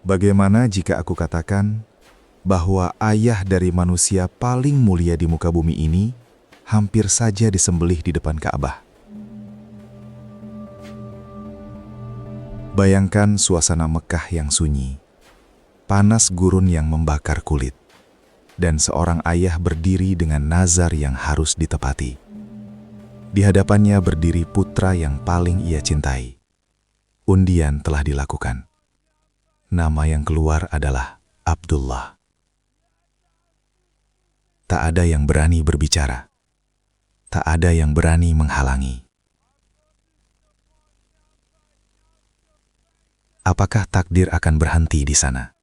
Bagaimana jika aku katakan bahwa ayah dari manusia paling mulia di muka bumi ini hampir saja disembelih di depan Ka'bah? Bayangkan suasana Mekah yang sunyi, panas gurun yang membakar kulit, dan seorang ayah berdiri dengan nazar yang harus ditepati. Di hadapannya berdiri putra yang paling ia cintai. Undian telah dilakukan. Nama yang keluar adalah Abdullah. Tak ada yang berani berbicara. Tak ada yang berani menghalangi. Apakah takdir akan berhenti di sana?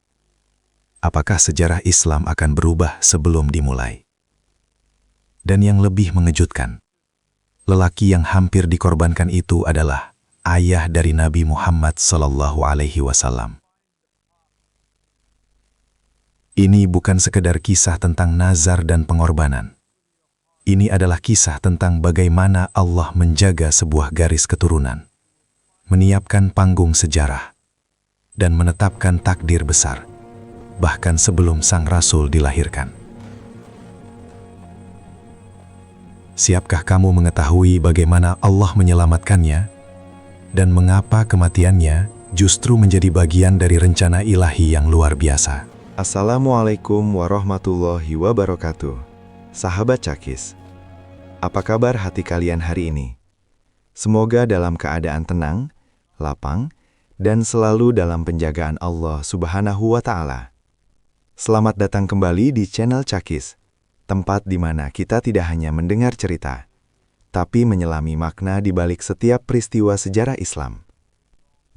Apakah sejarah Islam akan berubah sebelum dimulai? Dan yang lebih mengejutkan, lelaki yang hampir dikorbankan itu adalah ayah dari Nabi Muhammad SAW. Ini bukan sekedar kisah tentang nazar dan pengorbanan. Ini adalah kisah tentang bagaimana Allah menjaga sebuah garis keturunan, menyiapkan panggung sejarah, dan menetapkan takdir besar, bahkan sebelum sang Rasul dilahirkan. Siapkah kamu mengetahui bagaimana Allah menyelamatkannya, dan mengapa kematiannya justru menjadi bagian dari rencana ilahi yang luar biasa? Assalamualaikum warahmatullahi wabarakatuh. Sahabat Cakis, apa kabar hati kalian hari ini? Semoga dalam keadaan tenang, lapang, dan selalu dalam penjagaan Allah Subhanahu wa Ta'ala. Selamat datang kembali di channel Cakis, tempat di mana kita tidak hanya mendengar cerita, tapi menyelami makna di balik setiap peristiwa sejarah Islam.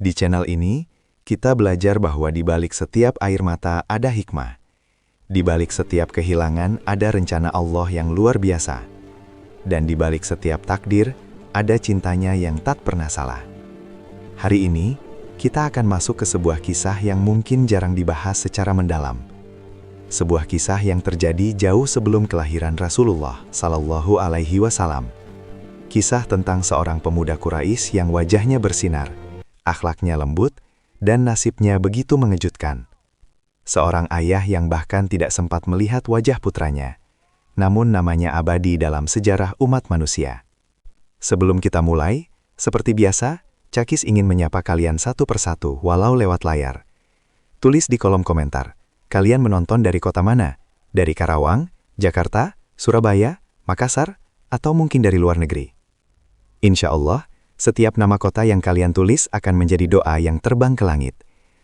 Di channel ini, kita belajar bahwa di balik setiap air mata ada hikmah. Di balik setiap kehilangan ada rencana Allah yang luar biasa. Dan di balik setiap takdir ada cintanya yang tak pernah salah. Hari ini, kita akan masuk ke sebuah kisah yang mungkin jarang dibahas secara mendalam. Sebuah kisah yang terjadi jauh sebelum kelahiran Rasulullah Sallallahu Alaihi Wasallam. Kisah tentang seorang pemuda Quraisy yang wajahnya bersinar, akhlaknya lembut, dan nasibnya begitu mengejutkan. Seorang ayah yang bahkan tidak sempat melihat wajah putranya, namun namanya abadi dalam sejarah umat manusia. Sebelum kita mulai, seperti biasa, Cakis ingin menyapa kalian satu persatu walau lewat layar. Tulis di kolom komentar, kalian menonton dari kota mana? Dari Karawang, Jakarta, Surabaya, Makassar, atau mungkin dari luar negeri? Insya Allah, setiap nama kota yang kalian tulis akan menjadi doa yang terbang ke langit.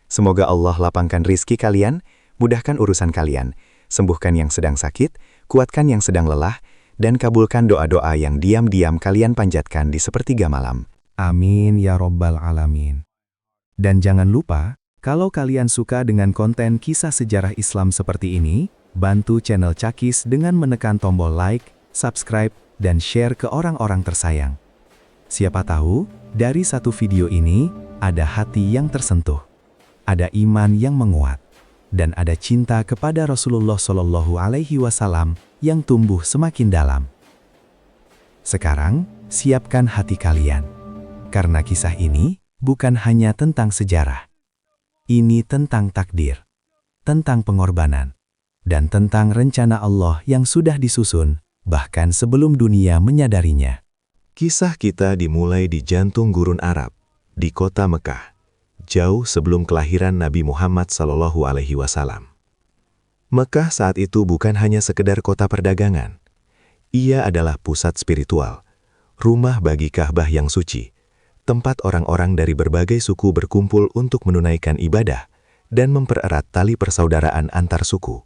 Semoga Allah lapangkan rizki kalian, mudahkan urusan kalian, sembuhkan yang sedang sakit, kuatkan yang sedang lelah, dan kabulkan doa-doa yang diam-diam kalian panjatkan di sepertiga malam. Amin ya Rabbal Alamin. Dan jangan lupa, kalau kalian suka dengan konten kisah sejarah Islam seperti ini, bantu channel Cakis dengan menekan tombol like, subscribe, dan share ke orang-orang tersayang. Siapa tahu, dari satu video ini, ada hati yang tersentuh, ada iman yang menguat, dan ada cinta kepada Rasulullah Shallallahu Alaihi Wasallam yang tumbuh semakin dalam. Sekarang, siapkan hati kalian, karena kisah ini bukan hanya tentang sejarah. Ini tentang takdir, tentang pengorbanan, dan tentang rencana Allah yang sudah disusun, bahkan sebelum dunia menyadarinya. Kisah kita dimulai di jantung gurun Arab, di kota Mekah, jauh sebelum kelahiran Nabi Muhammad SAW. Mekah saat itu bukan hanya sekedar kota perdagangan. Ia adalah pusat spiritual, rumah bagi Ka'bah yang suci, tempat orang-orang dari berbagai suku berkumpul untuk menunaikan ibadah dan mempererat tali persaudaraan antar suku.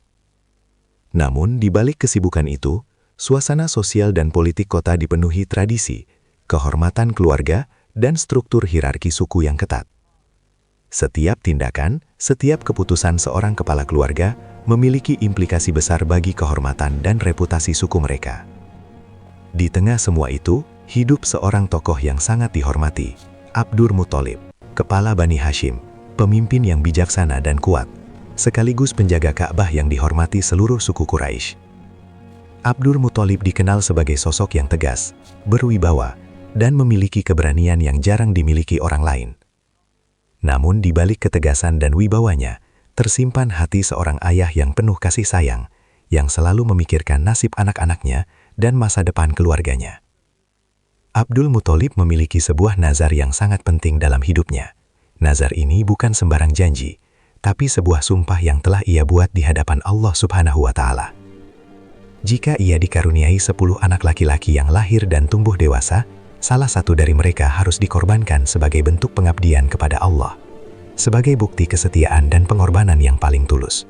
Namun, di balik kesibukan itu, suasana sosial dan politik kota dipenuhi tradisi, kehormatan keluarga, dan struktur hierarki suku yang ketat. Setiap tindakan, setiap keputusan seorang kepala keluarga memiliki implikasi besar bagi kehormatan dan reputasi suku mereka. Di tengah semua itu, hidup seorang tokoh yang sangat dihormati, Abdur Muthalib, kepala Bani Hashim, pemimpin yang bijaksana dan kuat, sekaligus penjaga Ka'bah yang dihormati seluruh suku Quraisy. Abdur Muthalib dikenal sebagai sosok yang tegas, berwibawa, dan memiliki keberanian yang jarang dimiliki orang lain. Namun di balik ketegasan dan wibawanya, tersimpan hati seorang ayah yang penuh kasih sayang, yang selalu memikirkan nasib anak-anaknya dan masa depan keluarganya. Abdul Muthalib memiliki sebuah nazar yang sangat penting dalam hidupnya. Nazar ini bukan sembarang janji, tapi sebuah sumpah yang telah ia buat di hadapan Allah Subhanahu wa Ta'ala. Jika ia dikaruniai 10 anak laki-laki yang lahir dan tumbuh dewasa, salah satu dari mereka harus dikorbankan sebagai bentuk pengabdian kepada Allah, sebagai bukti kesetiaan dan pengorbanan yang paling tulus.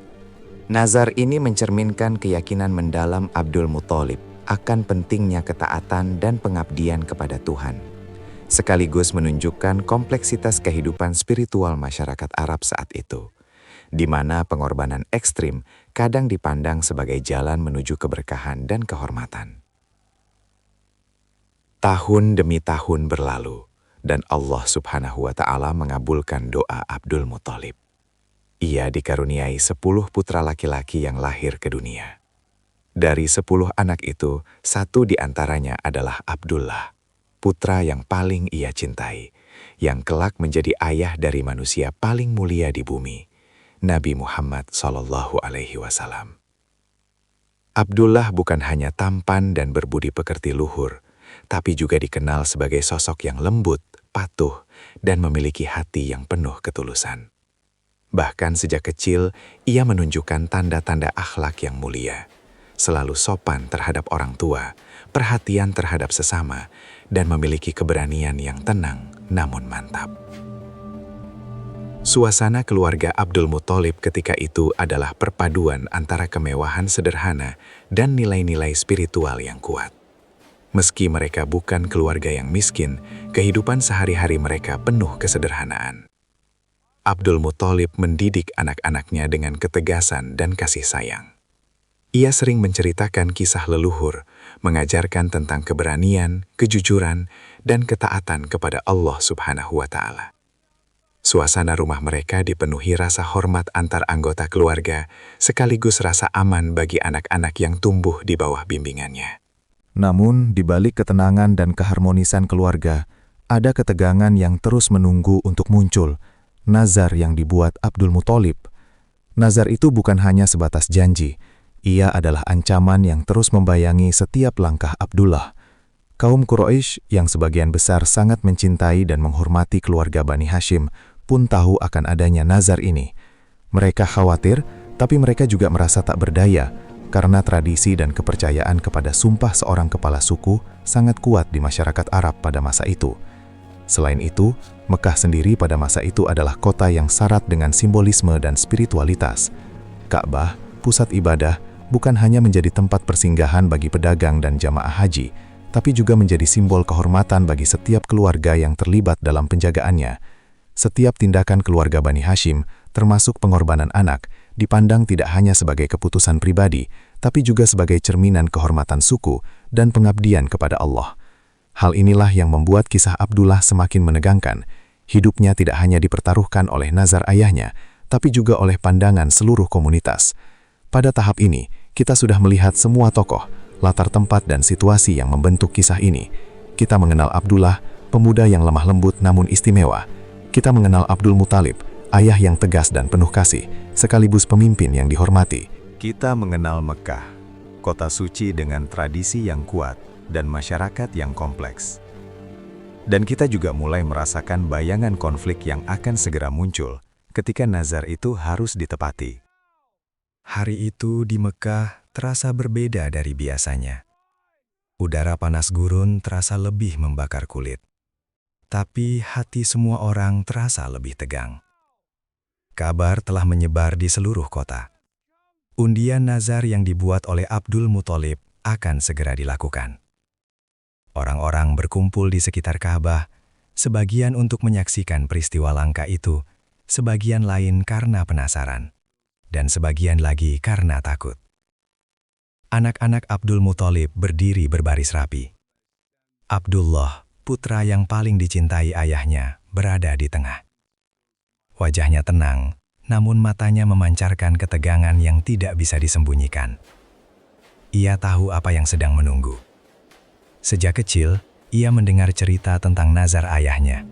Nazar ini mencerminkan keyakinan mendalam Abdul Muthalib akan pentingnya ketaatan dan pengabdian kepada Tuhan, sekaligus menunjukkan kompleksitas kehidupan spiritual masyarakat Arab saat itu, di mana pengorbanan ekstrim kadang dipandang sebagai jalan menuju keberkahan dan kehormatan. Tahun demi tahun berlalu, dan Allah Subhanahu wa Ta'ala mengabulkan doa Abdul Muthalib. Ia dikaruniai 10 putra laki-laki yang lahir ke dunia. Dari 10 anak itu, 1 di antaranya adalah Abdullah, putra yang paling ia cintai, yang kelak menjadi ayah dari manusia paling mulia di bumi, Nabi Muhammad SAW. Abdullah bukan hanya tampan dan berbudi pekerti luhur, tapi juga dikenal sebagai sosok yang lembut, patuh, dan memiliki hati yang penuh ketulusan. Bahkan sejak kecil, ia menunjukkan tanda-tanda akhlak yang mulia, selalu sopan terhadap orang tua, perhatian terhadap sesama, dan memiliki keberanian yang tenang namun mantap. Suasana keluarga Abdul Muthalib ketika itu adalah perpaduan antara kemewahan sederhana dan nilai-nilai spiritual yang kuat. Meski mereka bukan keluarga yang miskin, kehidupan sehari-hari mereka penuh kesederhanaan. Abdul Muthalib mendidik anak-anaknya dengan ketegasan dan kasih sayang. Ia sering menceritakan kisah leluhur, mengajarkan tentang keberanian, kejujuran, dan ketaatan kepada Allah Subhanahu wa Ta'ala. Suasana rumah mereka dipenuhi rasa hormat antar anggota keluarga, sekaligus rasa aman bagi anak-anak yang tumbuh di bawah bimbingannya. Namun, di balik ketenangan dan keharmonisan keluarga, ada ketegangan yang terus menunggu untuk muncul, nazar yang dibuat Abdul Muthalib. Nazar itu bukan hanya sebatas janji, ia adalah ancaman yang terus membayangi setiap langkah Abdullah. Kaum Quraisy yang sebagian besar sangat mencintai dan menghormati keluarga Bani Hashim pun tahu akan adanya nazar ini. Mereka khawatir, tapi mereka juga merasa tak berdaya, karena tradisi dan kepercayaan kepada sumpah seorang kepala suku sangat kuat di masyarakat Arab pada masa itu. Selain itu, Mekah sendiri pada masa itu adalah kota yang syarat dengan simbolisme dan spiritualitas. Ka'bah, pusat ibadah, bukan hanya menjadi tempat persinggahan bagi pedagang dan jamaah haji, tapi juga menjadi simbol kehormatan bagi setiap keluarga yang terlibat dalam penjagaannya. Setiap tindakan keluarga Bani Hashim, termasuk pengorbanan anak, dipandang tidak hanya sebagai keputusan pribadi, tapi juga sebagai cerminan kehormatan suku dan pengabdian kepada Allah. Hal inilah yang membuat kisah Abdullah semakin menegangkan. Hidupnya tidak hanya dipertaruhkan oleh nazar ayahnya, tapi juga oleh pandangan seluruh komunitas. Pada tahap ini, kita sudah melihat semua tokoh, latar tempat dan situasi yang membentuk kisah ini. Kita mengenal Abdullah, pemuda yang lemah lembut namun istimewa. Kita mengenal Abdul Muthalib, ayah yang tegas dan penuh kasih, sekaligus pemimpin yang dihormati. Kita mengenal Mekah, kota suci dengan tradisi yang kuat dan masyarakat yang kompleks. Dan kita juga mulai merasakan bayangan konflik yang akan segera muncul ketika nazar itu harus ditepati. Hari itu di Mekah terasa berbeda dari biasanya. Udara panas gurun terasa lebih membakar kulit. Tapi hati semua orang terasa lebih tegang. Kabar telah menyebar di seluruh kota. Undian nazar yang dibuat oleh Abdul Muthalib akan segera dilakukan. Orang-orang berkumpul di sekitar Ka'bah, sebagian untuk menyaksikan peristiwa langka itu, sebagian lain karena penasaran, dan sebagian lagi karena takut. Anak-anak Abdul Muthalib berdiri berbaris rapi. Abdullah, putra yang paling dicintai ayahnya, berada di tengah. Wajahnya tenang, namun matanya memancarkan ketegangan yang tidak bisa disembunyikan. Ia tahu apa yang sedang menunggu. Sejak kecil, ia mendengar cerita tentang nazar ayahnya.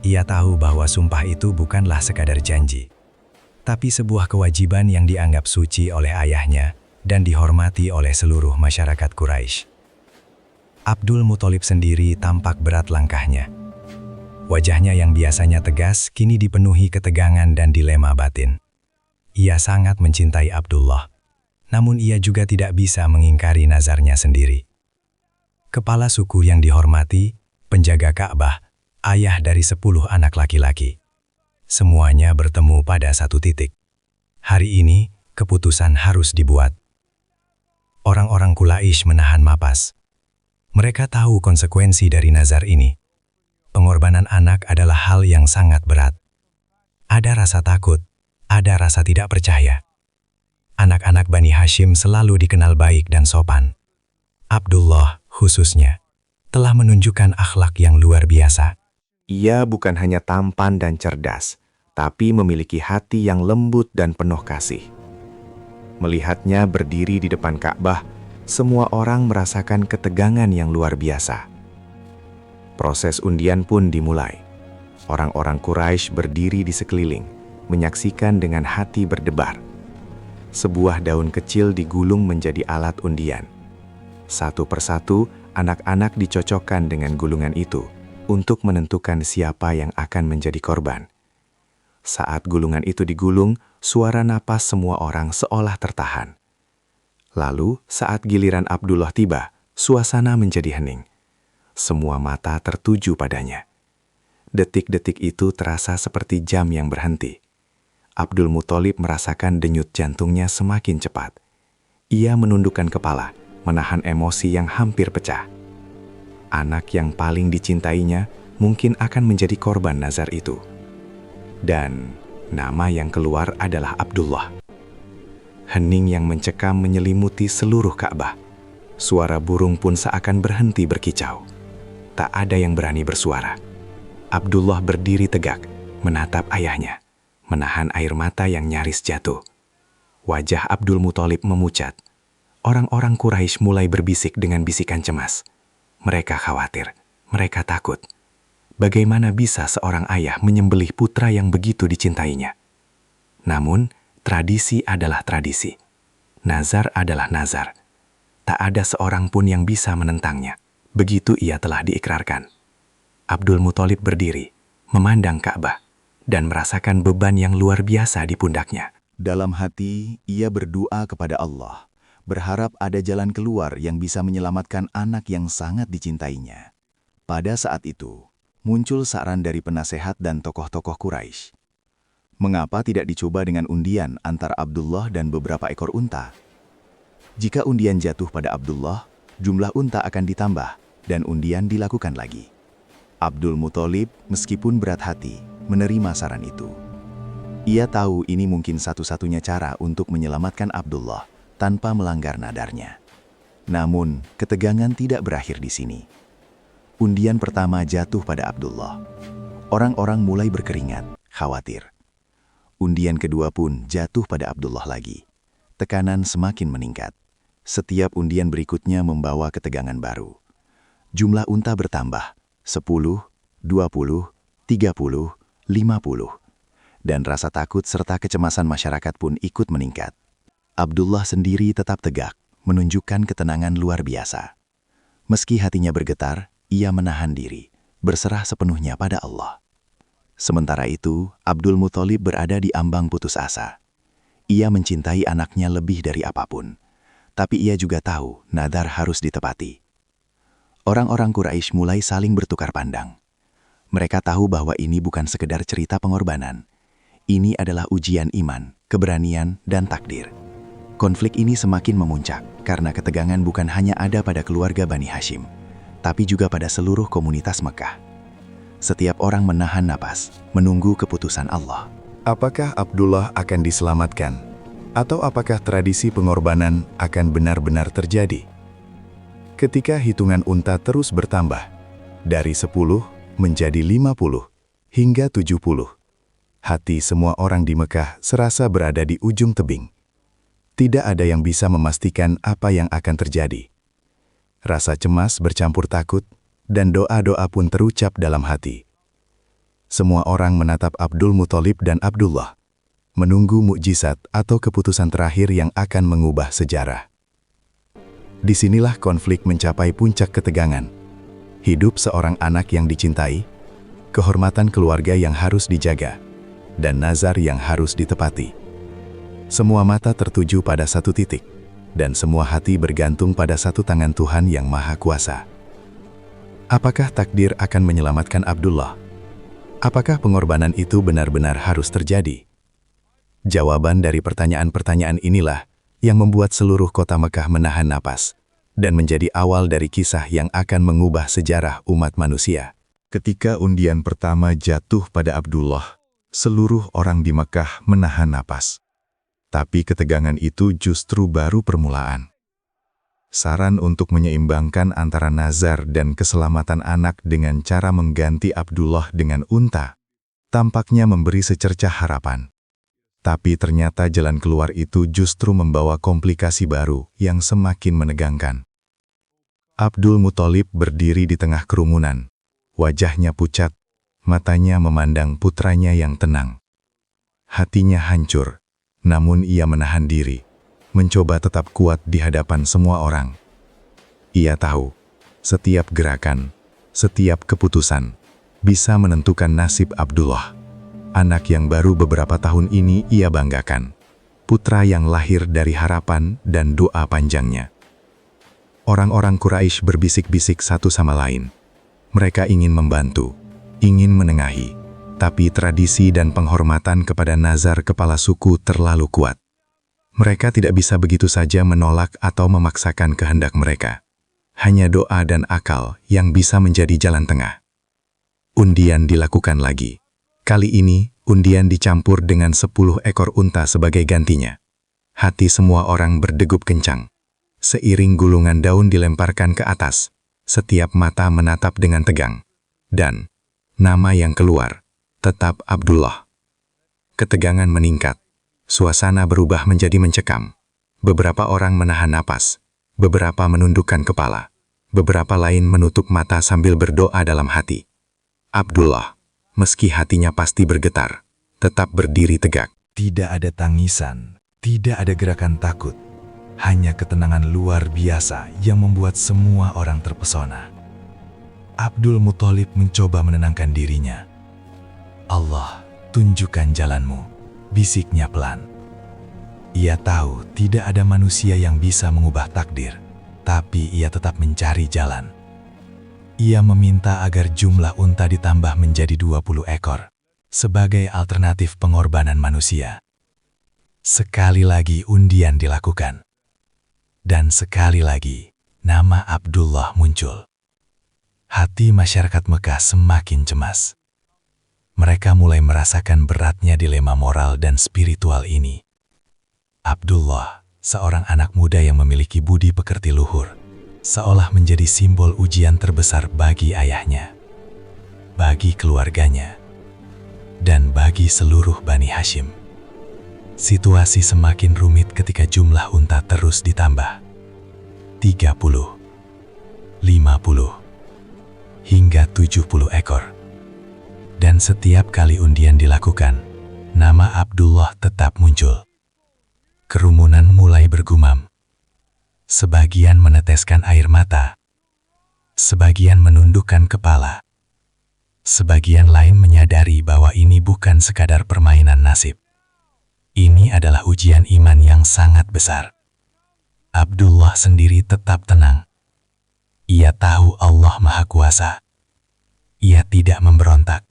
Ia tahu bahwa sumpah itu bukanlah sekadar janji, tapi sebuah kewajiban yang dianggap suci oleh ayahnya dan dihormati oleh seluruh masyarakat Quraisy. Abdul Muthalib sendiri tampak berat langkahnya. Wajahnya yang biasanya tegas kini dipenuhi ketegangan dan dilema batin. Ia sangat mencintai Abdullah, namun ia juga tidak bisa mengingkari nazarnya sendiri. Kepala suku yang dihormati, penjaga Ka'bah, ayah dari 10 anak laki-laki. Semuanya bertemu pada satu titik. Hari ini, keputusan harus dibuat. Orang-orang Quraisy menahan napas. Mereka tahu konsekuensi dari nazar ini. Pengorbanan anak adalah hal yang sangat berat. Ada rasa takut, ada rasa tidak percaya. Anak-anak Bani Hashim selalu dikenal baik dan sopan. Abdullah, khususnya, telah menunjukkan akhlak yang luar biasa. Ia bukan hanya tampan dan cerdas, tapi memiliki hati yang lembut dan penuh kasih. Melihatnya berdiri di depan Ka'bah, semua orang merasakan ketegangan yang luar biasa. Proses undian pun dimulai. Orang-orang Quraisy berdiri di sekeliling, menyaksikan dengan hati berdebar. Sebuah daun kecil digulung menjadi alat undian. Satu persatu, anak-anak dicocokkan dengan gulungan itu untuk menentukan siapa yang akan menjadi korban. Saat gulungan itu digulung, suara napas semua orang seolah tertahan. Lalu, saat giliran Abdullah tiba, suasana menjadi hening. Semua mata tertuju padanya. Detik-detik itu terasa seperti jam yang berhenti. Abdul Muthalib merasakan denyut jantungnya semakin cepat. Ia menundukkan kepala, menahan emosi yang hampir pecah. Anak yang paling dicintainya mungkin akan menjadi korban nazar itu. Dan nama yang keluar adalah Abdullah. Hening yang mencekam menyelimuti seluruh Ka'bah. Suara burung pun seakan berhenti berkicau. Tak ada yang berani bersuara. Abdullah berdiri tegak, menatap ayahnya, menahan air mata yang nyaris jatuh. Wajah Abdul Muthalib memucat. Orang-orang Quraisy mulai berbisik dengan bisikan cemas. Mereka khawatir, mereka takut. Bagaimana bisa seorang ayah menyembelih putra yang begitu dicintainya? Namun, tradisi adalah tradisi. Nazar adalah nazar. Tak ada seorang pun yang bisa menentangnya. Begitu ia telah diikrarkan. Abdul Muthalib berdiri, memandang Ka'bah, dan merasakan beban yang luar biasa di pundaknya. Dalam hati, ia berdoa kepada Allah, berharap ada jalan keluar yang bisa menyelamatkan anak yang sangat dicintainya. Pada saat itu, muncul saran dari penasehat dan tokoh-tokoh Quraisy. Mengapa tidak dicoba dengan undian antara Abdullah dan beberapa ekor unta? Jika undian jatuh pada Abdullah, jumlah unta akan ditambah dan undian dilakukan lagi. Abdul Muthalib, meskipun berat hati, menerima saran itu. Ia tahu ini mungkin satu-satunya cara untuk menyelamatkan Abdullah tanpa melanggar nadarnya. Namun, ketegangan tidak berakhir di sini. Undian pertama jatuh pada Abdullah. Orang-orang mulai berkeringat, khawatir. Undian kedua pun jatuh pada Abdullah lagi. Tekanan semakin meningkat. Setiap undian berikutnya membawa ketegangan baru. Jumlah unta bertambah, 10, 20, 30, 50. Dan rasa takut serta kecemasan masyarakat pun ikut meningkat. Abdullah sendiri tetap tegak, menunjukkan ketenangan luar biasa. Meski hatinya bergetar, ia menahan diri, berserah sepenuhnya pada Allah. Sementara itu, Abdul Muthalib berada di ambang putus asa. Ia mencintai anaknya lebih dari apapun. Tapi ia juga tahu nadar harus ditepati. Orang-orang Quraisy mulai saling bertukar pandang. Mereka tahu bahwa ini bukan sekedar cerita pengorbanan. Ini adalah ujian iman, keberanian, dan takdir. Konflik ini semakin memuncak karena ketegangan bukan hanya ada pada keluarga Bani Hashim, tapi juga pada seluruh komunitas Mekah. Setiap orang menahan napas, menunggu keputusan Allah. Apakah Abdullah akan diselamatkan? Atau apakah tradisi pengorbanan akan benar-benar terjadi? Ketika hitungan unta terus bertambah, dari 10 menjadi 50, hingga 70, hati semua orang di Mekah serasa berada di ujung tebing. Tidak ada yang bisa memastikan apa yang akan terjadi. Rasa cemas bercampur takut, dan doa-doa pun terucap dalam hati. Semua orang menatap Abdul Muthalib dan Abdullah. menunggu mukjizat atau keputusan terakhir yang akan mengubah sejarah. Disinilah konflik mencapai puncak ketegangan. Hidup seorang anak yang dicintai, kehormatan keluarga yang harus dijaga, dan nazar yang harus ditepati. Semua mata tertuju pada satu titik, dan semua hati bergantung pada satu tangan Tuhan yang Maha Kuasa. Apakah takdir akan menyelamatkan Abdullah? Apakah pengorbanan itu benar-benar harus terjadi? Jawaban dari pertanyaan-pertanyaan inilah yang membuat seluruh kota Mekah menahan napas dan menjadi awal dari kisah yang akan mengubah sejarah umat manusia. Ketika undian pertama jatuh pada Abdullah, seluruh orang di Mekah menahan napas. Tapi ketegangan itu justru baru permulaan. Saran untuk menyeimbangkan antara nazar dan keselamatan anak dengan cara mengganti Abdullah dengan unta tampaknya memberi secercah harapan. Tapi ternyata jalan keluar itu justru membawa komplikasi baru yang semakin menegangkan. Abdul Muthalib berdiri di tengah kerumunan. Wajahnya pucat, matanya memandang putranya yang tenang. Hatinya hancur, namun ia menahan diri, mencoba tetap kuat di hadapan semua orang. Ia tahu, setiap gerakan, setiap keputusan, bisa menentukan nasib Abdullah. Anak yang baru beberapa tahun ini ia banggakan, putra yang lahir dari harapan dan doa panjangnya. Orang-orang Quraisy berbisik-bisik satu sama lain. Mereka ingin membantu, ingin menengahi, tapi tradisi dan penghormatan kepada nazar kepala suku terlalu kuat. Mereka tidak bisa begitu saja menolak atau memaksakan kehendak mereka. Hanya doa dan akal yang bisa menjadi jalan tengah. Undian dilakukan lagi. Kali ini, undian dicampur dengan 10 ekor unta sebagai gantinya. Hati semua orang berdegup kencang. Seiring gulungan daun dilemparkan ke atas, setiap mata menatap dengan tegang. Dan nama yang keluar, tetap Abdullah. Ketegangan meningkat. Suasana berubah menjadi mencekam. Beberapa orang menahan napas. Beberapa menundukkan kepala. Beberapa lain menutup mata sambil berdoa dalam hati. Abdullah, meski hatinya pasti bergetar, tetap berdiri tegak. Tidak ada tangisan, tidak ada gerakan takut. Hanya ketenangan luar biasa yang membuat semua orang terpesona. Abdul Muthalib mencoba menenangkan dirinya. Allah, tunjukkan jalanmu, bisiknya pelan. Ia tahu tidak ada manusia yang bisa mengubah takdir, tapi ia tetap mencari jalan. Ia meminta agar jumlah unta ditambah menjadi 20 ekor, sebagai alternatif pengorbanan manusia. Sekali lagi undian dilakukan. Dan sekali lagi, nama Abdullah muncul. Hati masyarakat Mekah semakin cemas. Mereka mulai merasakan beratnya dilema moral dan spiritual ini. Abdullah, seorang anak muda yang memiliki budi pekerti luhur, seolah menjadi simbol ujian terbesar bagi ayahnya, bagi keluarganya, dan bagi seluruh Bani Hashim. Situasi semakin rumit ketika jumlah unta terus ditambah. 30, 50, hingga 70 ekor. Dan setiap kali undian dilakukan, nama Abdullah tetap muncul. Kerumunan mulai bergumam. Sebagian meneteskan air mata. Sebagian menundukkan kepala. Sebagian lain menyadari bahwa ini bukan sekadar permainan nasib. Ini adalah ujian iman yang sangat besar. Abdullah sendiri tetap tenang. Ia tahu Allah Maha Kuasa. Ia tidak memberontak,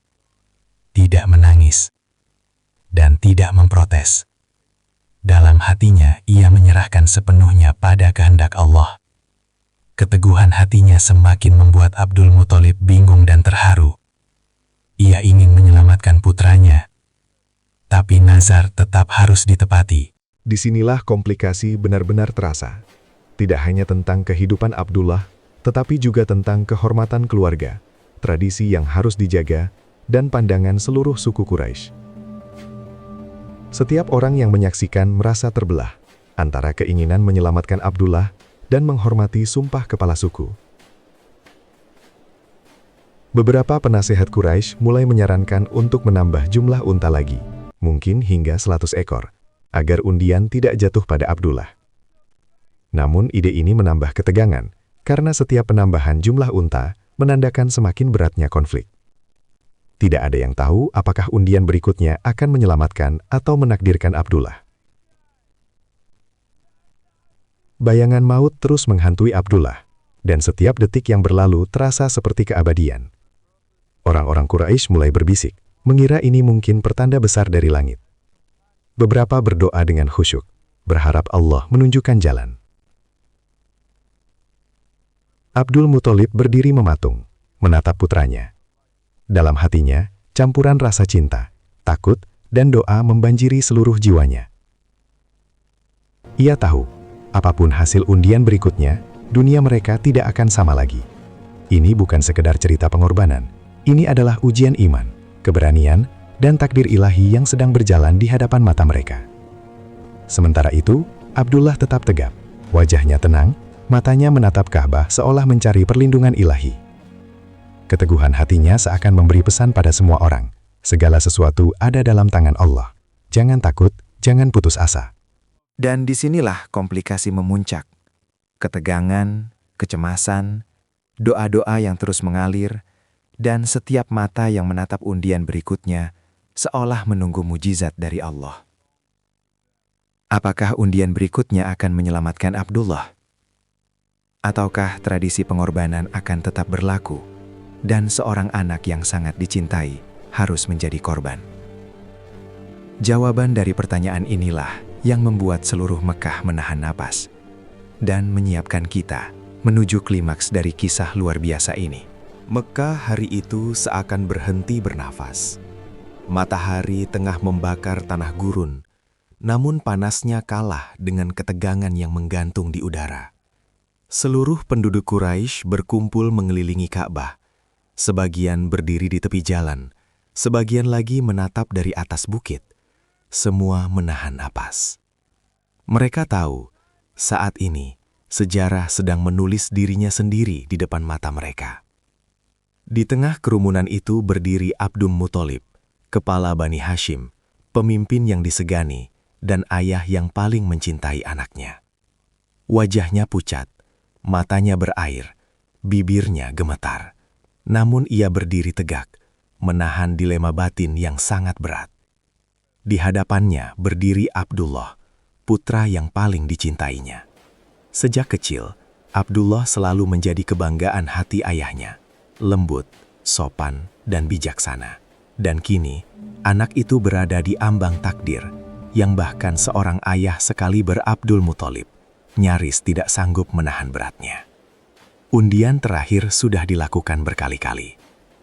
tidak menangis, dan tidak memprotes. Dalam hatinya, ia menyerahkan sepenuhnya pada kehendak Allah. Keteguhan hatinya semakin membuat Abdul Muthalib bingung dan terharu. Ia ingin menyelamatkan putranya, tapi nazar tetap harus ditepati. Disinilah komplikasi benar-benar terasa. Tidak hanya tentang kehidupan Abdullah, tetapi juga tentang kehormatan keluarga, tradisi yang harus dijaga, dan pandangan seluruh suku Quraisy. Setiap orang yang menyaksikan merasa terbelah antara keinginan menyelamatkan Abdullah dan menghormati sumpah kepala suku. Beberapa penasehat Quraisy mulai menyarankan untuk menambah jumlah unta lagi. mungkin hingga 100 ekor, agar undian tidak jatuh pada Abdullah. Namun ide ini menambah ketegangan, karena setiap penambahan jumlah unta menandakan semakin beratnya konflik. Tidak ada yang tahu apakah undian berikutnya akan menyelamatkan atau menakdirkan Abdullah. Bayangan maut terus menghantui Abdullah, dan setiap detik yang berlalu terasa seperti keabadian. Orang-orang Quraisy mulai berbisik, mengira ini mungkin pertanda besar dari langit. Beberapa berdoa dengan khusyuk, berharap Allah menunjukkan jalan. Abdul Muthalib berdiri mematung, menatap putranya. Dalam hatinya, campuran rasa cinta, takut, dan doa membanjiri seluruh jiwanya. Ia tahu, apapun hasil undian berikutnya, dunia mereka tidak akan sama lagi. Ini bukan sekedar cerita pengorbanan, ini adalah ujian iman, keberanian, dan takdir ilahi yang sedang berjalan di hadapan mata mereka. Sementara itu, Abdullah tetap tegap, wajahnya tenang, matanya menatap Ka'bah seolah mencari perlindungan ilahi. Keteguhan hatinya seakan memberi pesan pada semua orang, segala sesuatu ada dalam tangan Allah. Jangan takut, jangan putus asa. Dan disinilah komplikasi memuncak. Ketegangan, kecemasan, doa-doa yang terus mengalir, dan setiap mata yang menatap undian berikutnya seolah menunggu mujizat dari Allah. Apakah undian berikutnya akan menyelamatkan Abdullah? Ataukah tradisi pengorbanan akan tetap berlaku, dan seorang anak yang sangat dicintai harus menjadi korban? Jawaban dari pertanyaan inilah yang membuat seluruh Mekah menahan napas dan menyiapkan kita menuju klimaks dari kisah luar biasa ini. Mekah hari itu seakan berhenti bernafas. Matahari tengah membakar tanah gurun, namun panasnya kalah dengan ketegangan yang menggantung di udara. Seluruh penduduk Quraisy berkumpul mengelilingi Ka'bah. Sebagian berdiri di tepi jalan, sebagian lagi menatap dari atas bukit. Semua menahan napas. Mereka tahu, saat ini, sejarah sedang menulis dirinya sendiri di depan mata mereka. Di tengah kerumunan itu berdiri Abdul Muthalib, kepala Bani Hashim, pemimpin yang disegani, dan ayah yang paling mencintai anaknya. Wajahnya pucat, matanya berair, bibirnya gemetar. Namun ia berdiri tegak, menahan dilema batin yang sangat berat. Di hadapannya berdiri Abdullah, putra yang paling dicintainya. Sejak kecil, Abdullah selalu menjadi kebanggaan hati ayahnya, lembut, sopan, dan bijaksana. Dan kini, anak itu berada di ambang takdir, yang bahkan seorang ayah sekaliber Abdul Muthalib nyaris tidak sanggup menahan beratnya. Undian terakhir sudah dilakukan berkali-kali.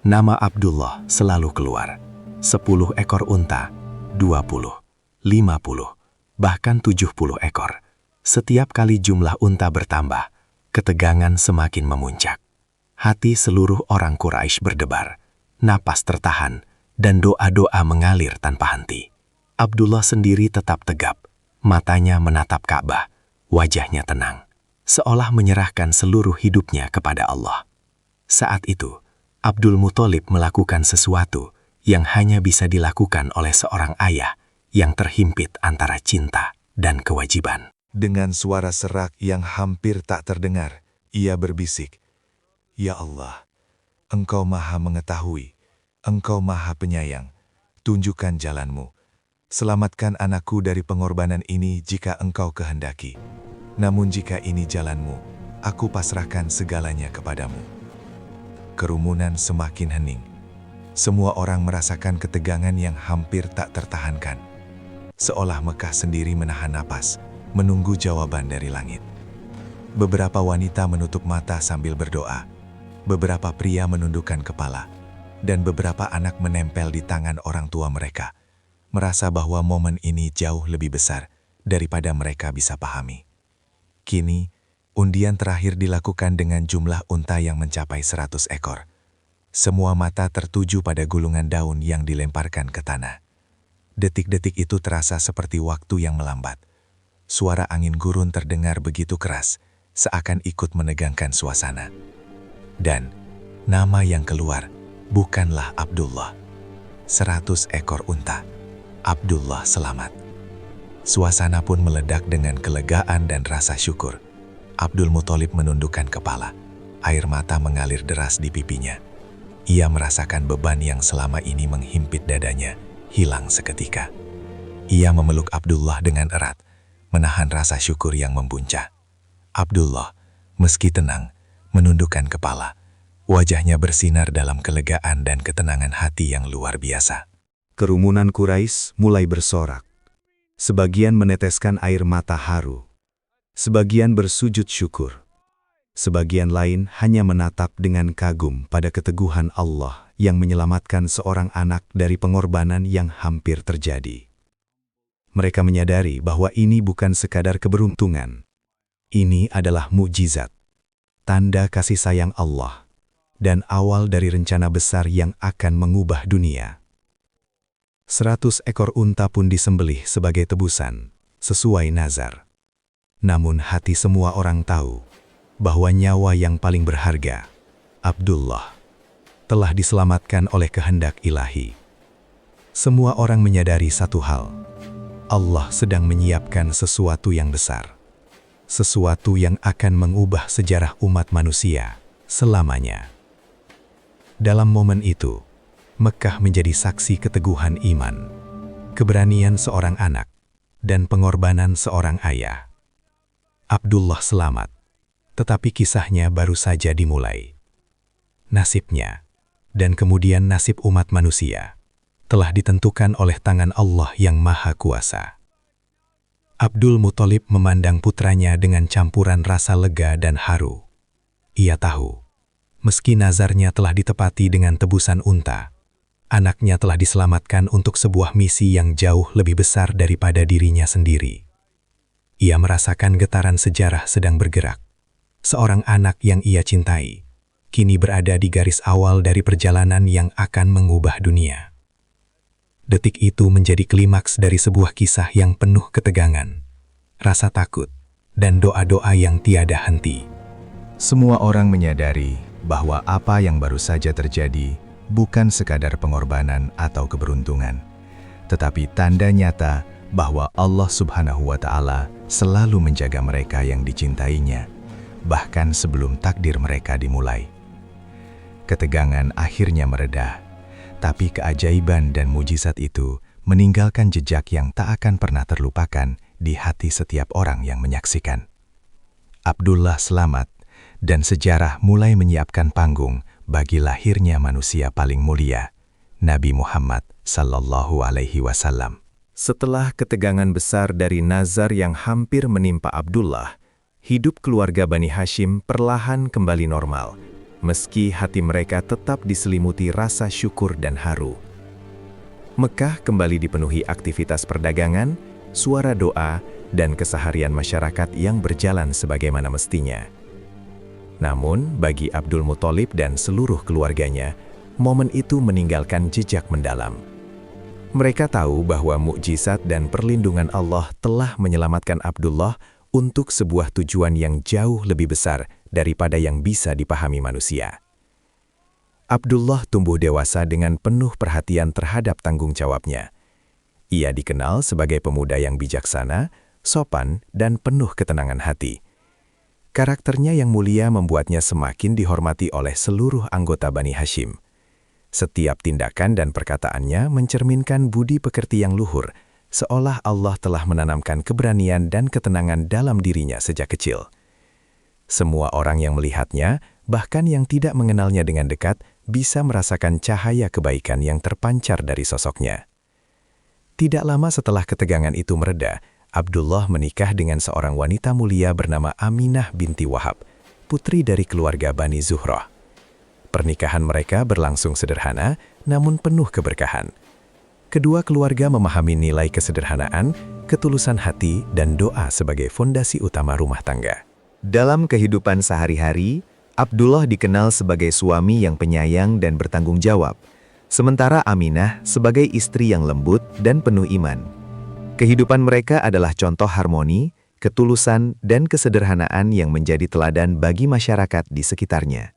Nama Abdullah selalu keluar. 10 ekor unta, 20, 50, bahkan 70 ekor. Setiap kali jumlah unta bertambah, ketegangan semakin memuncak. Hati seluruh orang Quraisy berdebar, napas tertahan, dan doa-doa mengalir tanpa henti. Abdullah sendiri tetap tegap, matanya menatap Ka'bah, wajahnya tenang, seolah menyerahkan seluruh hidupnya kepada Allah. Saat itu, Abdul Muthalib melakukan sesuatu yang hanya bisa dilakukan oleh seorang ayah yang terhimpit antara cinta dan kewajiban. Dengan suara serak yang hampir tak terdengar, ia berbisik, "Ya Allah, Engkau Maha Mengetahui, Engkau Maha Penyayang, tunjukkan jalan-Mu. Selamatkan anakku dari pengorbanan ini jika Engkau kehendaki. Namun jika ini jalan-Mu, aku pasrahkan segalanya kepadamu." Kerumunan semakin hening. Semua orang merasakan ketegangan yang hampir tak tertahankan. Seolah Mekah sendiri menahan napas, menunggu jawaban dari langit. Beberapa wanita menutup mata sambil berdoa. Beberapa pria menundukkan kepala. Dan beberapa anak menempel di tangan orang tua mereka, merasa bahwa momen ini jauh lebih besar daripada mereka bisa pahami. Kini, undian terakhir dilakukan dengan jumlah unta yang mencapai 100 ekor. Semua mata tertuju pada gulungan daun yang dilemparkan ke tanah. Detik-detik itu terasa seperti waktu yang melambat. Suara angin gurun terdengar begitu keras, seakan ikut menegangkan suasana. Dan nama yang keluar bukanlah Abdullah. 100 ekor unta. Abdullah selamat. Suasana pun meledak dengan kelegaan dan rasa syukur. Abdul Muthalib menundukkan kepala. Air mata mengalir deras di pipinya. Ia merasakan beban yang selama ini menghimpit dadanya hilang seketika. Ia memeluk Abdullah dengan erat, menahan rasa syukur yang membuncah. Abdullah, meski tenang, menundukkan kepala. Wajahnya bersinar dalam kelegaan dan ketenangan hati yang luar biasa. Kerumunan Quraisy mulai bersorak. Sebagian meneteskan air mata haru. Sebagian bersujud syukur. Sebagian lain hanya menatap dengan kagum pada keteguhan Allah yang menyelamatkan seorang anak dari pengorbanan yang hampir terjadi. Mereka menyadari bahwa ini bukan sekadar keberuntungan. Ini adalah mukjizat, tanda kasih sayang Allah, dan awal dari rencana besar yang akan mengubah dunia. 100 ekor unta pun disembelih sebagai tebusan, sesuai nazar. Namun hati semua orang tahu bahwa nyawa yang paling berharga, Abdullah, telah diselamatkan oleh kehendak ilahi. Semua orang menyadari satu hal, Allah sedang menyiapkan sesuatu yang besar. Sesuatu yang akan mengubah sejarah umat manusia selamanya. Dalam momen itu, Mekah menjadi saksi keteguhan iman, keberanian seorang anak, dan pengorbanan seorang ayah. Abdullah selamat, tetapi kisahnya baru saja dimulai. Nasibnya, dan kemudian nasib umat manusia, telah ditentukan oleh tangan Allah yang Maha Kuasa. Abdul Muthalib memandang putranya dengan campuran rasa lega dan haru. Ia tahu, meski nazarnya telah ditepati dengan tebusan unta, anaknya telah diselamatkan untuk sebuah misi yang jauh lebih besar daripada dirinya sendiri. Ia merasakan getaran sejarah sedang bergerak. Seorang anak yang ia cintai, kini berada di garis awal dari perjalanan yang akan mengubah dunia. Detik itu menjadi klimaks dari sebuah kisah yang penuh ketegangan, rasa takut, dan doa-doa yang tiada henti. Semua orang menyadari bahwa apa yang baru saja terjadi bukan sekadar pengorbanan atau keberuntungan, tetapi tanda nyata bahwa Allah Subhanahu wa Ta'ala selalu menjaga mereka yang dicintainya, bahkan sebelum takdir mereka dimulai. Ketegangan akhirnya mereda, tapi keajaiban dan mujizat itu meninggalkan jejak yang tak akan pernah terlupakan di hati setiap orang yang menyaksikan. Abdullah selamat, dan sejarah mulai menyiapkan panggung bagi lahirnya manusia paling mulia, Nabi Muhammad sallallahu alaihi wasallam. Setelah ketegangan besar dari nazar yang hampir menimpa Abdullah, hidup keluarga Bani Hashim perlahan kembali normal, meski hati mereka tetap diselimuti rasa syukur dan haru. Mekah kembali dipenuhi aktivitas perdagangan, suara doa, dan keseharian masyarakat yang berjalan sebagaimana mestinya. Namun, bagi Abdul Muthalib dan seluruh keluarganya, momen itu meninggalkan jejak mendalam. Mereka tahu bahwa mukjizat dan perlindungan Allah telah menyelamatkan Abdullah untuk sebuah tujuan yang jauh lebih besar daripada yang bisa dipahami manusia. Abdullah tumbuh dewasa dengan penuh perhatian terhadap tanggung jawabnya. Ia dikenal sebagai pemuda yang bijaksana, sopan, dan penuh ketenangan hati. Karakternya yang mulia membuatnya semakin dihormati oleh seluruh anggota Bani Hashim. Setiap tindakan dan perkataannya mencerminkan budi pekerti yang luhur, seolah Allah telah menanamkan keberanian dan ketenangan dalam dirinya sejak kecil. Semua orang yang melihatnya, bahkan yang tidak mengenalnya dengan dekat, bisa merasakan cahaya kebaikan yang terpancar dari sosoknya. Tidak lama setelah ketegangan itu mereda, Abdullah menikah dengan seorang wanita mulia bernama Aminah binti Wahab, putri dari keluarga Bani Zuhroh. Pernikahan mereka berlangsung sederhana, namun penuh keberkahan. Kedua keluarga memahami nilai kesederhanaan, ketulusan hati, dan doa sebagai fondasi utama rumah tangga. Dalam kehidupan sehari-hari, Abdullah dikenal sebagai suami yang penyayang dan bertanggung jawab, sementara Aminah sebagai istri yang lembut dan penuh iman. Kehidupan mereka adalah contoh harmoni, ketulusan, dan kesederhanaan yang menjadi teladan bagi masyarakat di sekitarnya.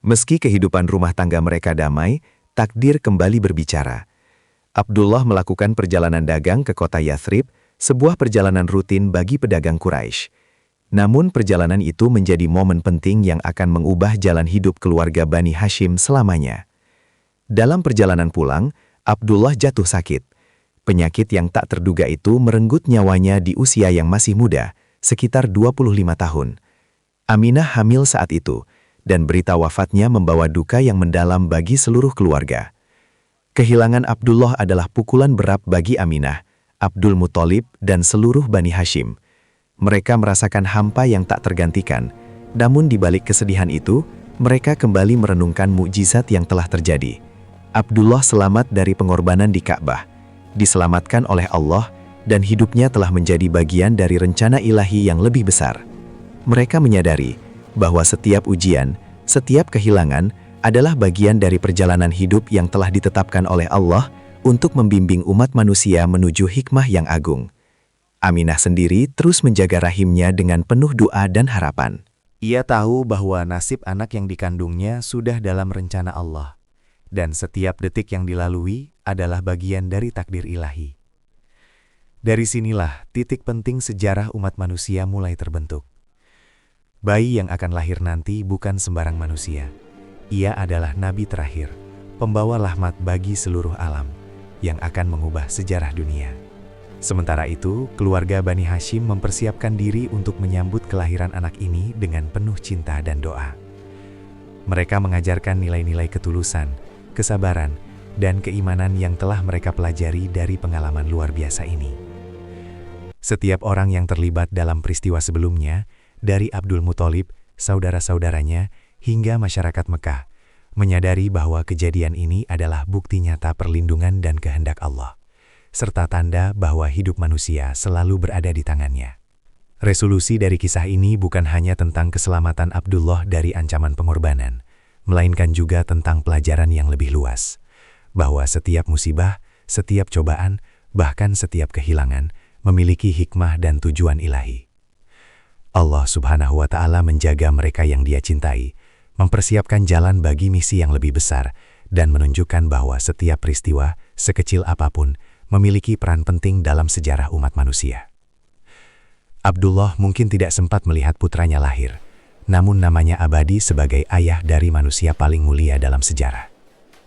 Meski kehidupan rumah tangga mereka damai, takdir kembali berbicara. Abdullah melakukan perjalanan dagang ke kota Yathrib, sebuah perjalanan rutin bagi pedagang Quraisy. Namun perjalanan itu menjadi momen penting yang akan mengubah jalan hidup keluarga Bani Hashim selamanya. Dalam perjalanan pulang, Abdullah jatuh sakit. Penyakit yang tak terduga itu merenggut nyawanya di usia yang masih muda, sekitar 25 tahun. Aminah hamil saat itu, dan berita wafatnya membawa duka yang mendalam bagi seluruh keluarga. Kehilangan Abdullah adalah pukulan berat bagi Aminah, Abdul Muthalib, dan seluruh Bani Hashim. Mereka merasakan hampa yang tak tergantikan, namun di balik kesedihan itu, mereka kembali merenungkan mukjizat yang telah terjadi. Abdullah selamat dari pengorbanan di Ka'bah, diselamatkan oleh Allah, dan hidupnya telah menjadi bagian dari rencana ilahi yang lebih besar. Mereka menyadari bahwa setiap ujian, setiap kehilangan, adalah bagian dari perjalanan hidup yang telah ditetapkan oleh Allah untuk membimbing umat manusia menuju hikmah yang agung. Aminah sendiri terus menjaga rahimnya dengan penuh doa dan harapan. Ia tahu bahwa nasib anak yang dikandungnya sudah dalam rencana Allah, dan setiap detik yang dilalui adalah bagian dari takdir ilahi. Dari sinilah titik penting sejarah umat manusia mulai terbentuk. Bayi yang akan lahir nanti bukan sembarang manusia. Ia adalah nabi terakhir, pembawa rahmat bagi seluruh alam, yang akan mengubah sejarah dunia. Sementara itu, keluarga Bani Hashim mempersiapkan diri untuk menyambut kelahiran anak ini dengan penuh cinta dan doa. Mereka mengajarkan nilai-nilai ketulusan, kesabaran, dan keimanan yang telah mereka pelajari dari pengalaman luar biasa ini. Setiap orang yang terlibat dalam peristiwa sebelumnya, dari Abdul Muthalib, saudara-saudaranya, hingga masyarakat Mekah, menyadari bahwa kejadian ini adalah bukti nyata perlindungan dan kehendak Allah, serta tanda bahwa hidup manusia selalu berada di tangannya. Resolusi dari kisah ini bukan hanya tentang keselamatan Abdullah dari ancaman pengorbanan, melainkan juga tentang pelajaran yang lebih luas, bahwa setiap musibah, setiap cobaan, bahkan setiap kehilangan, memiliki hikmah dan tujuan ilahi. Allah Subhanahu wa Ta'ala menjaga mereka yang Dia cintai, mempersiapkan jalan bagi misi yang lebih besar, dan menunjukkan bahwa setiap peristiwa, sekecil apapun, memiliki peran penting dalam sejarah umat manusia. Abdullah mungkin tidak sempat melihat putranya lahir, namun namanya abadi sebagai ayah dari manusia paling mulia dalam sejarah,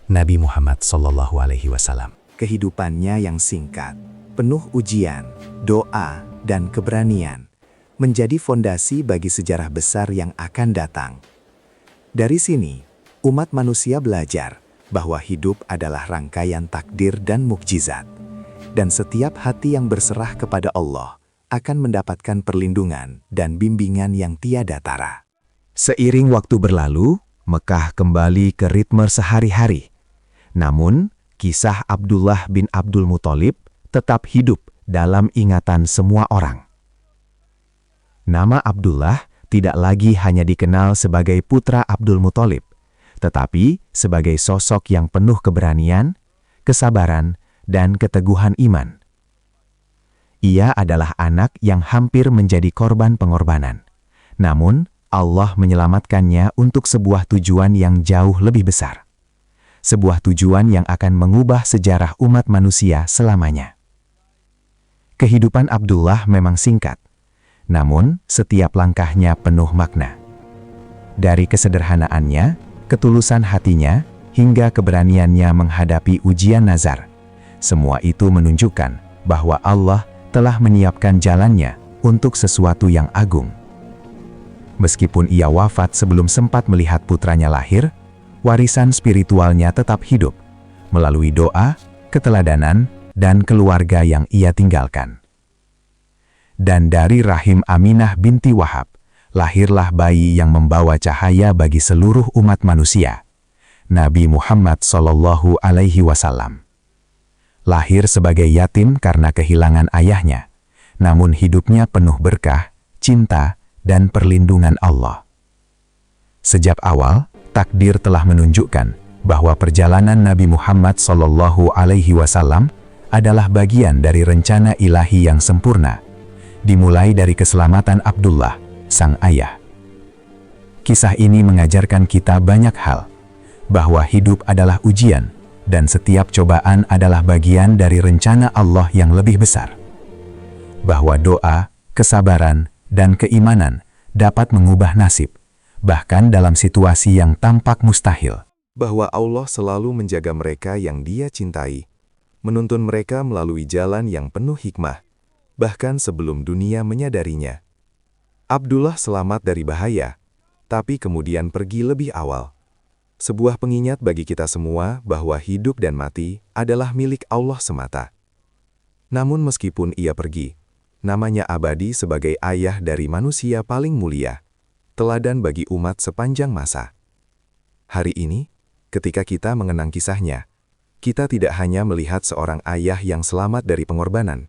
Nabi Muhammad SAW. Kehidupannya yang singkat, penuh ujian, doa, dan keberanian, menjadi fondasi bagi sejarah besar yang akan datang. Dari sini, umat manusia belajar bahwa hidup adalah rangkaian takdir dan mukjizat, dan setiap hati yang berserah kepada Allah akan mendapatkan perlindungan dan bimbingan yang tiada tara. Seiring waktu berlalu, Mekah kembali ke ritme sehari-hari. Namun, kisah Abdullah bin Abdul Muthalib tetap hidup dalam ingatan semua orang. Nama Abdullah tidak lagi hanya dikenal sebagai putra Abdul Muthalib, tetapi sebagai sosok yang penuh keberanian, kesabaran, dan keteguhan iman. Ia adalah anak yang hampir menjadi korban pengorbanan. Namun, Allah menyelamatkannya untuk sebuah tujuan yang jauh lebih besar. Sebuah tujuan yang akan mengubah sejarah umat manusia selamanya. Kehidupan Abdullah memang singkat, namun setiap langkahnya penuh makna. Dari kesederhanaannya, ketulusan hatinya, hingga keberaniannya menghadapi ujian nazar, semua itu menunjukkan bahwa Allah telah menyiapkan jalannya untuk sesuatu yang agung. Meskipun ia wafat sebelum sempat melihat putranya lahir, warisan spiritualnya tetap hidup melalui doa, keteladanan, dan keluarga yang ia tinggalkan. Dan dari rahim Aminah binti Wahab, lahirlah bayi yang membawa cahaya bagi seluruh umat manusia, Nabi Muhammad SAW. Lahir sebagai yatim karena kehilangan ayahnya, namun hidupnya penuh berkah, cinta, dan perlindungan Allah. Sejak awal, takdir telah menunjukkan bahwa perjalanan Nabi Muhammad SAW adalah bagian dari rencana ilahi yang sempurna, dimulai dari keselamatan Abdullah, sang ayah. Kisah ini mengajarkan kita banyak hal, bahwa hidup adalah ujian, dan setiap cobaan adalah bagian dari rencana Allah yang lebih besar. Bahwa doa, kesabaran, dan keimanan dapat mengubah nasib, bahkan dalam situasi yang tampak mustahil. Bahwa Allah selalu menjaga mereka yang Dia cintai, menuntun mereka melalui jalan yang penuh hikmah, bahkan sebelum dunia menyadarinya. Abdullah selamat dari bahaya, tapi kemudian pergi lebih awal. Sebuah pengingat bagi kita semua bahwa hidup dan mati adalah milik Allah semata. Namun meskipun ia pergi, namanya abadi sebagai ayah dari manusia paling mulia, teladan bagi umat sepanjang masa. Hari ini, ketika kita mengenang kisahnya, kita tidak hanya melihat seorang ayah yang selamat dari pengorbanan,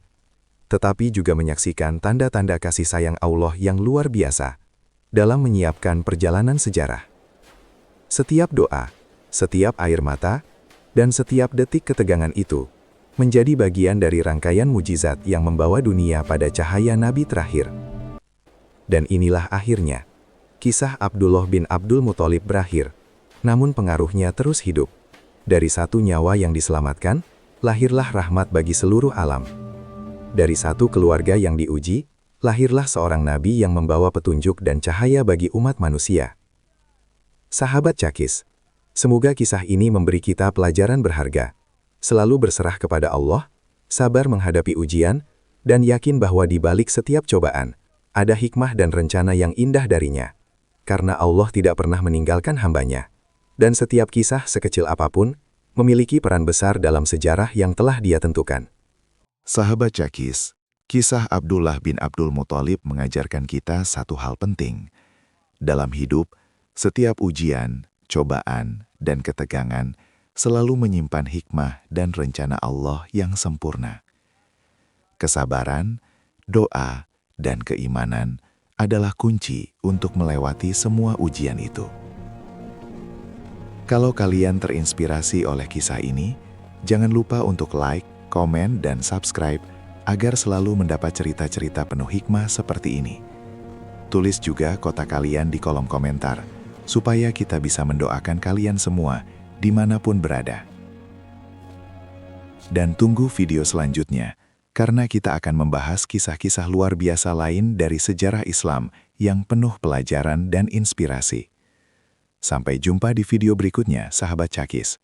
tetapi juga menyaksikan tanda-tanda kasih sayang Allah yang luar biasa dalam menyiapkan perjalanan sejarah. Setiap doa, setiap air mata, dan setiap detik ketegangan itu menjadi bagian dari rangkaian mujizat yang membawa dunia pada cahaya Nabi terakhir. Dan inilah akhirnya, kisah Abdullah bin Abdul Muthalib berakhir, namun pengaruhnya terus hidup. Dari satu nyawa yang diselamatkan, lahirlah rahmat bagi seluruh alam. Dari satu keluarga yang diuji, lahirlah seorang nabi yang membawa petunjuk dan cahaya bagi umat manusia. Sahabat Cakis, semoga kisah ini memberi kita pelajaran berharga. Selalu berserah kepada Allah, sabar menghadapi ujian, dan yakin bahwa di balik setiap cobaan, ada hikmah dan rencana yang indah darinya. Karena Allah tidak pernah meninggalkan hambanya. Dan setiap kisah sekecil apapun, memiliki peran besar dalam sejarah yang telah Dia tentukan. Sahabat Cakis, kisah Abdullah bin Abdul Muthalib mengajarkan kita satu hal penting. Dalam hidup, setiap ujian, cobaan, dan ketegangan selalu menyimpan hikmah dan rencana Allah yang sempurna. Kesabaran, doa, dan keimanan adalah kunci untuk melewati semua ujian itu. Kalau kalian terinspirasi oleh kisah ini, jangan lupa untuk like, komen, dan subscribe agar selalu mendapat cerita-cerita penuh hikmah seperti ini. Tulis juga kota kalian di kolom komentar, supaya kita bisa mendoakan kalian semua dimanapun berada. Dan tunggu video selanjutnya, karena kita akan membahas kisah-kisah luar biasa lain dari sejarah Islam yang penuh pelajaran dan inspirasi. Sampai jumpa di video berikutnya, sahabat Cakis.